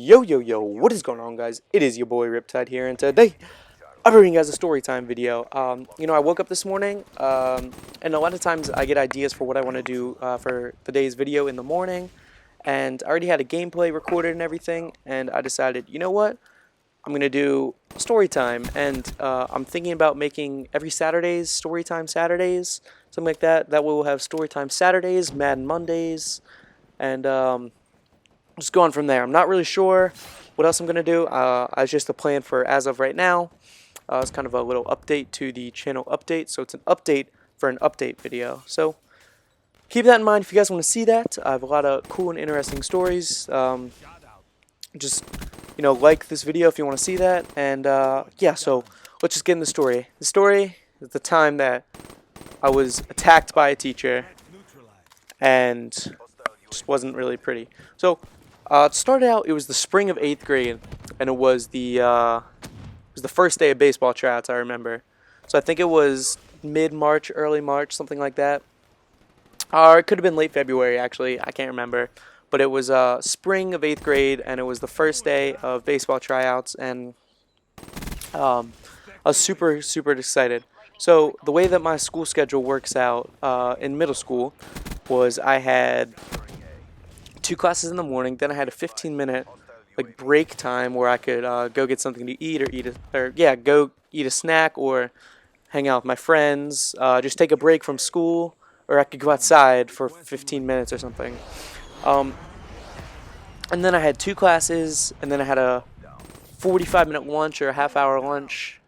Yo, what is going on, guys? It is your boy Riptide here, and today I'm bringing you guys a story time video. I woke up this morning, and a lot of times I get ideas for what I want to do for the day's video in the morning, and I already had a gameplay recorded and everything, and I decided, you know what? I'm going to do story time, and I'm thinking about making every Saturdays story time Saturdays, something like that. That way we'll have story time Saturdays, Madden Mondays, and just going from there. I'm not really sure what else I'm going to do. It's just a plan for as of right now. It's kind of a little update to the channel update. So it's an update for an update video. So keep that in mind if you guys want to see that. I have a lot of cool and interesting stories. Just, like this video if you want to see that. And, yeah, so let's just get in the story. The story is the time that I was attacked by a teacher and just wasn't really pretty. So, it started out, it was the spring of 8th grade, and it was the first day of baseball tryouts, I remember. So I think it was mid-March, early March, something like that. Or it could have been late February, actually, I can't remember. But it was spring of 8th grade, and it was the first day of baseball tryouts, and I was super, super excited. So the way that my school schedule works out in middle school was I had 2 classes in the morning, then I had a 15-minute break time where I could go get something to eat go eat a snack or hang out with my friends, just take a break from school, or I could go outside for 15 minutes or something. And then I had 2 classes, and then I had a 45-minute lunch or a half-hour lunch,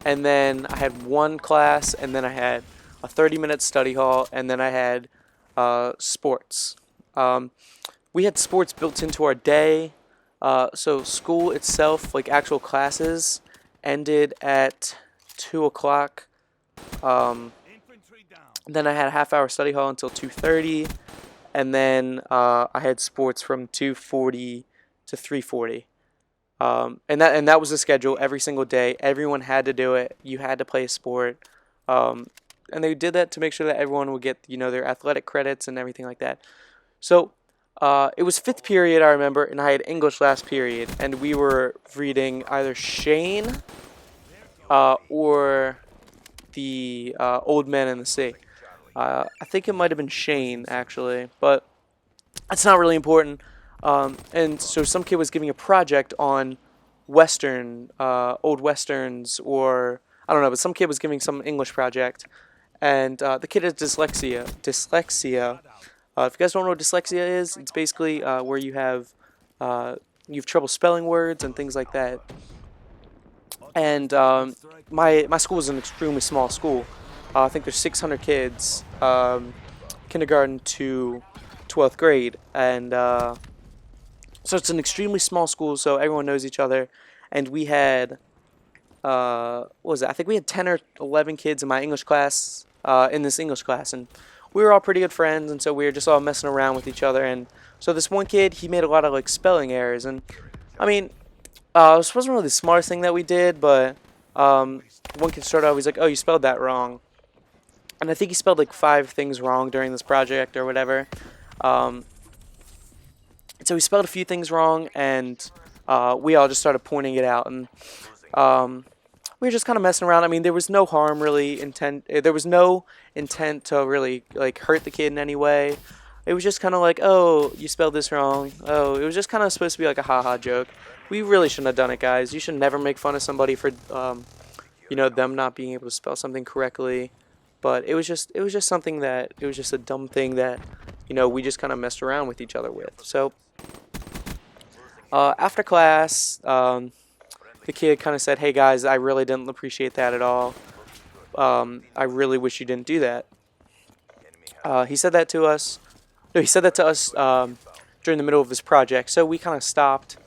and then I had 1 class, and then I had a 30-minute study hall, and then I had sports. We had sports built into our day, so school itself, actual classes, ended at 2 o'clock. Then I had a half-hour study hall until 2:30, and then I had sports from 2:40 to 3:40. And that was the schedule every single day. Everyone had to do it. You had to play a sport. And they did that to make sure that everyone would get, their athletic credits and everything like that. So it was 5th period, I remember, and I had English last period, and we were reading either Shane or the Old Man and the Sea. I think it might have been Shane, actually, but that's not really important. And so some kid was giving a project on old Westerns, or I don't know, but some kid was giving some English project, and the kid has dyslexia. If you guys don't know what dyslexia is, it's basically where you have trouble spelling words and things like that. And my school is an extremely small school. I think there's 600 kids, kindergarten to 12th grade, and so it's an extremely small school. So everyone knows each other, and we had what was it? I think we had 10 or 11 kids in my English class, in this English class, and we were all pretty good friends, and so we were just all messing around with each other. And so this one kid, he made a lot of spelling errors, and I mean, this wasn't really the smartest thing that we did, but one kid started out, he's like, "Oh, you spelled that wrong," and I think he spelled 5 things wrong during this project or whatever. So he spelled a few things wrong, and we all just started pointing it out, and we were just kind of messing around. I mean, there was no harm really there was no intent to really hurt the kid in any way. It was just kind of "Oh, you spelled this wrong." Oh, it was just kind of supposed to be a haha joke. We really shouldn't have done it, guys. You should never make fun of somebody for them not being able to spell something correctly. But it was just something that it was just a dumb thing that we just kind of messed around with each other with. So after class, the kid kind of said, "Hey guys, I really didn't appreciate that at all. I really wish you didn't do that." He said that to us. No, he said that to us during the middle of his project. So we kind of stopped.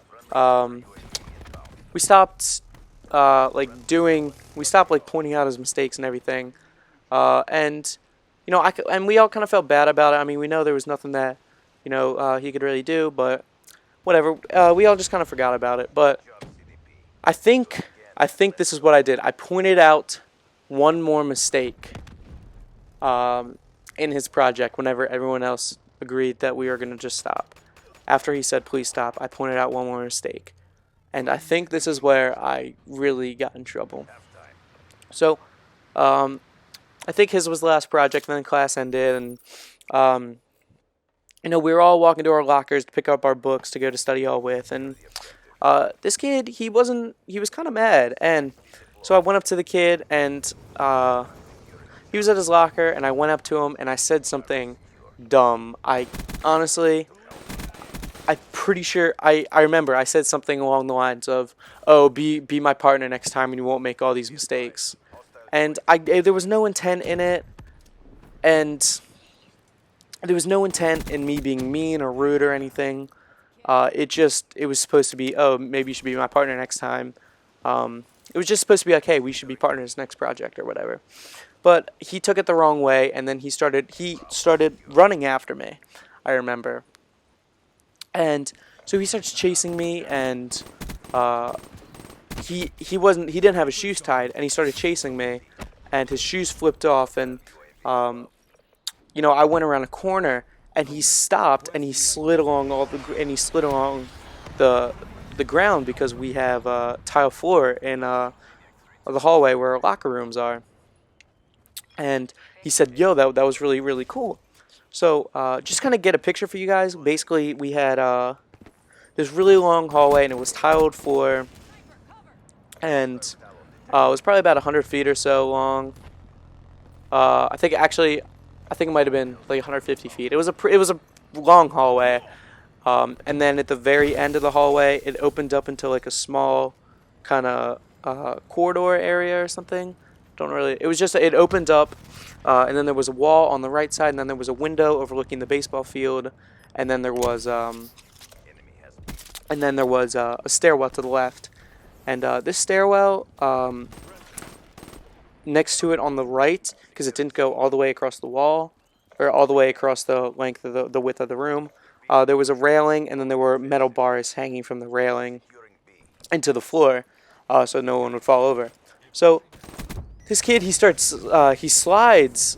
We stopped pointing out his mistakes and everything. And we all kind of felt bad about it. I mean, we know there was nothing that he could really do, but whatever. We all just kind of forgot about it. But I think this is what I did. I pointed out one more mistake in his project whenever everyone else agreed that we were going to just stop. after he said please stop, I pointed out one more mistake. And I think this is where I really got in trouble. So, um, I think his was the last project, and then class ended, and um, we were all walking to our lockers to pick up our books to go to study hall with, and this kid, he was kind of mad, and so I went up to the kid, and he was at his locker, and I went up to him, and I said something dumb. I honestly, I'm pretty sure I remember I said something along the lines of, "Oh, be my partner next time, and you won't make all these mistakes." And there was no intent in it, and there was no intent in me being mean or rude or anything. It was supposed to be, oh, maybe you should be my partner next time. It was just supposed to be like, hey, we should be partners next project or whatever. But he took it the wrong way, and then he started running after me, I remember. And so he starts chasing me, and he didn't have his shoes tied, and he started chasing me, and his shoes flipped off, and I went around a corner, and he stopped, and he slid along the ground, because we have tile floor in the hallway where our locker rooms are. And he said, "Yo, that was really really cool." So just kind of get a picture for you guys. Basically, we had this really long hallway, and it was tiled floor, and it was probably about 100 feet or so long. I think it might have been like 150 feet. It was a long hallway, and then at the very end of the hallway, it opened up into like a small kind of corridor area or something. Don't really. It was just it opened up, and then there was a wall on the right side, and then there was a window overlooking the baseball field, and then there was a stairwell to the left, and this stairwell, next to it on the right, because it didn't go all the way across the wall, or all the way across the length of the width of the room. There was a railing, and then there were metal bars hanging from the railing into the floor, so no one would fall over. So this kid, he slides,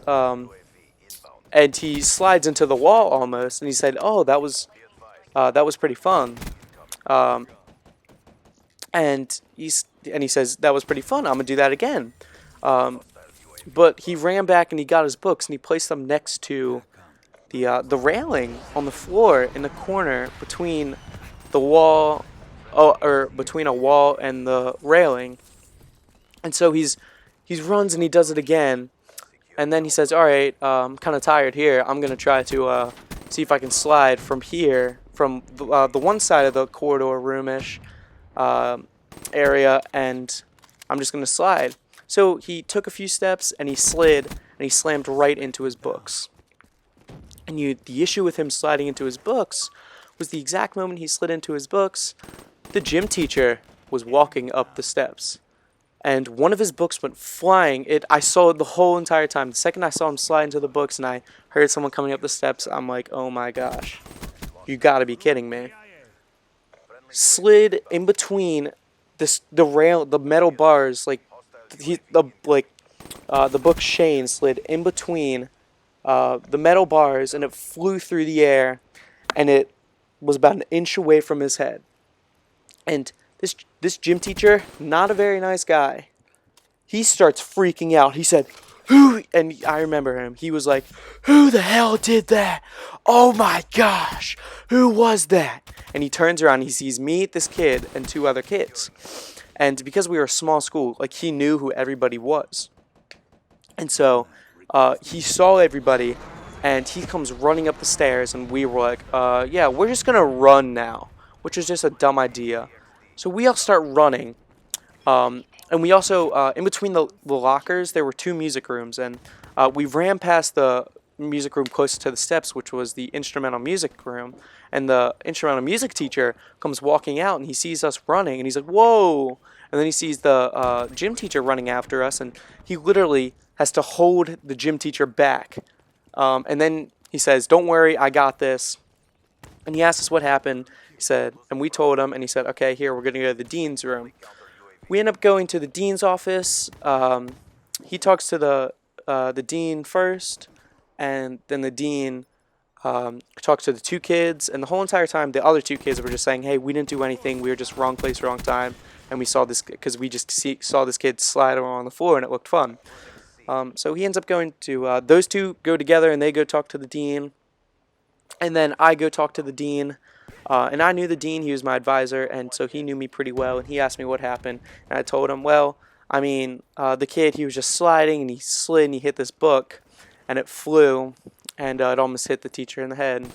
and he slides into the wall almost, and he said, "Oh, that was pretty fun," and he says, "That was pretty fun. I'm gonna do that again." But he ran back and he got his books and he placed them next to the railing on the floor in the corner between the wall, or between a wall and the railing. And so he runs and he does it again, and then he says, "All right, I'm kind of tired here. I'm gonna try to see if I can slide from here, from the one side of the corridor roomish area, and I'm just gonna slide." So he took a few steps and he slid and he slammed right into his books. And the issue with him sliding into his books was the exact moment he slid into his books, the gym teacher was walking up the steps. And one of his books went flying. I saw it the whole entire time. The second I saw him slide into the books and I heard someone coming up the steps, I'm like, oh my gosh, you gotta be kidding me. Slid in between the metal bars, like the book chain slid in between the metal bars, and it flew through the air, and it was about an inch away from his head. And this gym teacher, not a very nice guy, he starts freaking out. He said, "Who?" And I remember him. He was like, "Who the hell did that? Oh my gosh, who was that?" And he turns around, he sees me, this kid, and two other kids. And because we were a small school, like, he knew who everybody was. And so he saw everybody, and he comes running up the stairs, and we were like, yeah, we're just going to run now, which was just a dumb idea. So we all start running. And we also, in between the lockers, there were two music rooms, and we ran past the music room closest to the steps, which was the instrumental music room. And the instrumental music teacher comes walking out, and he sees us running, and he's like, "Whoa!" And then he sees the gym teacher running after us, and he literally has to hold the gym teacher back. And then he says, "Don't worry, I got this." And he asked us what happened. He said, and we told him, and he said, "Okay, here, we're going to go to the dean's room." We end up going to the dean's office. He talks to the dean first, and then the dean talked to the two kids, and the whole entire time the other two kids were just saying, hey, we didn't do anything, we were just wrong place, wrong time, and we saw this because we just saw this kid slide on the floor and it looked fun. So he ends up going to, those two go together and they go talk to the dean, and then I go talk to the dean, and I knew the dean, he was my advisor, and so he knew me pretty well, and he asked me what happened, and I told him, well, I mean, the kid, he was just sliding, and he slid, and he hit this book, and it flew, and it almost hit the teacher in the head.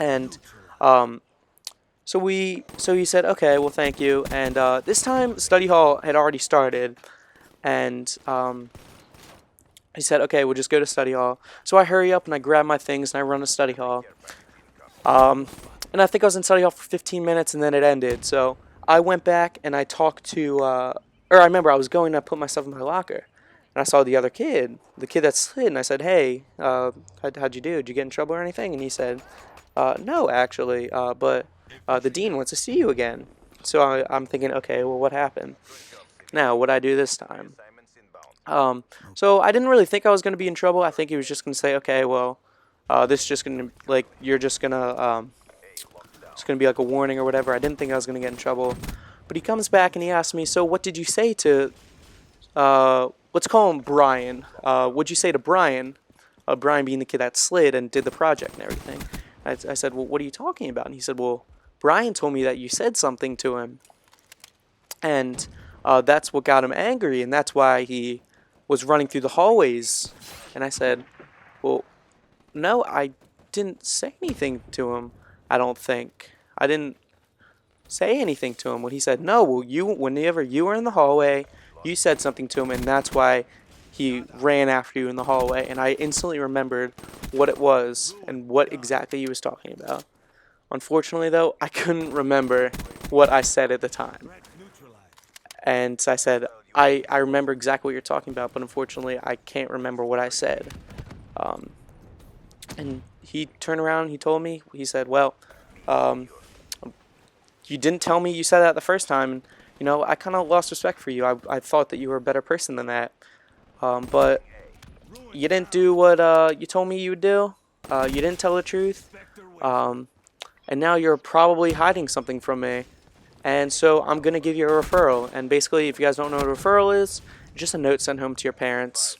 And so he said, okay, well, thank you. And this time, study hall had already started, and he said, okay, we'll just go to study hall. So I hurry up and I grab my things and I run to study hall. And I think I was in study hall for 15 minutes, and then it ended. So I went back and I talked to, or I remember I was going to put myself in my locker. And I saw the other kid, the kid that slid, and I said, hey, how'd you do? Did you get in trouble or anything? And he said, no, actually, but the dean wants to see you again. So I'm thinking, okay, well, what happened? Now, what'd I do this time? So I didn't really think I was going to be in trouble. I think he was just going to say, okay, well, this is just going to, like, you're just going to, it's going to be like a warning or whatever. I didn't think I was going to get in trouble. But he comes back and he asks me, so what did you say to, let's call him Brian. What'd you say to Brian? Brian being the kid that slid and did the project and everything. I said, well, what are you talking about? And he said, well, Brian told me that you said something to him. And that's what got him angry, and that's why he was running through the hallways. And I said, well, no, I didn't say anything to him, I don't think. I didn't say anything to him. When he said, no, well, whenever you were in the hallway, you said something to him, and that's why he ran after you in the hallway. And I instantly remembered what it was and what exactly he was talking about. Unfortunately, though, I couldn't remember what I said at the time. And I said, I remember exactly what you're talking about, but unfortunately, I can't remember what I said. And he turned around and he told me, he said, well, you didn't tell me you said that the first time. And, you know, I kind of lost respect for you. I thought that you were a better person than that. But you didn't do what you told me you would do. You didn't tell the truth. And now you're probably hiding something from me. And so I'm going to give you a referral. And basically, if you guys don't know what a referral is, it's just a note sent home to your parents.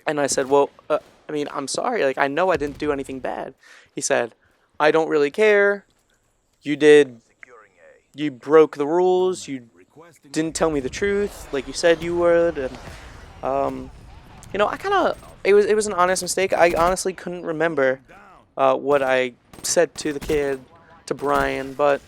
And I said, well, I mean, I'm sorry. Like, I know I didn't do anything bad. He said, I don't really care. You broke the rules. You didn't tell me the truth like you said you would. And, you know, it was an honest mistake. I honestly couldn't remember what I said to the kid, to Brian, but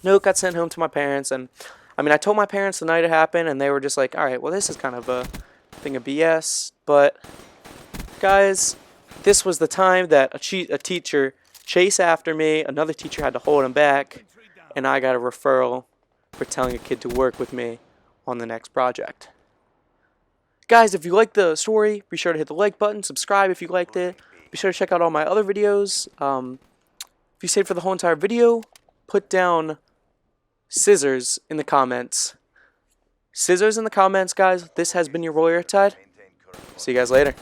note got sent home to my parents. And I mean, I told my parents the night it happened, and they were just like, all right, well, this is kind of a thing of BS. But guys, this was the time that a teacher chased after me. Another teacher had to hold him back, and I got a referral for telling a kid to work with me on the next project. Guys, if you liked the story, be sure to hit the like button, subscribe if you liked it. Be sure to check out all my other videos. If you stayed for the whole entire video, put down scissors in the comments. Scissors in the comments, guys. This has been your Boy Riptide. See you guys later.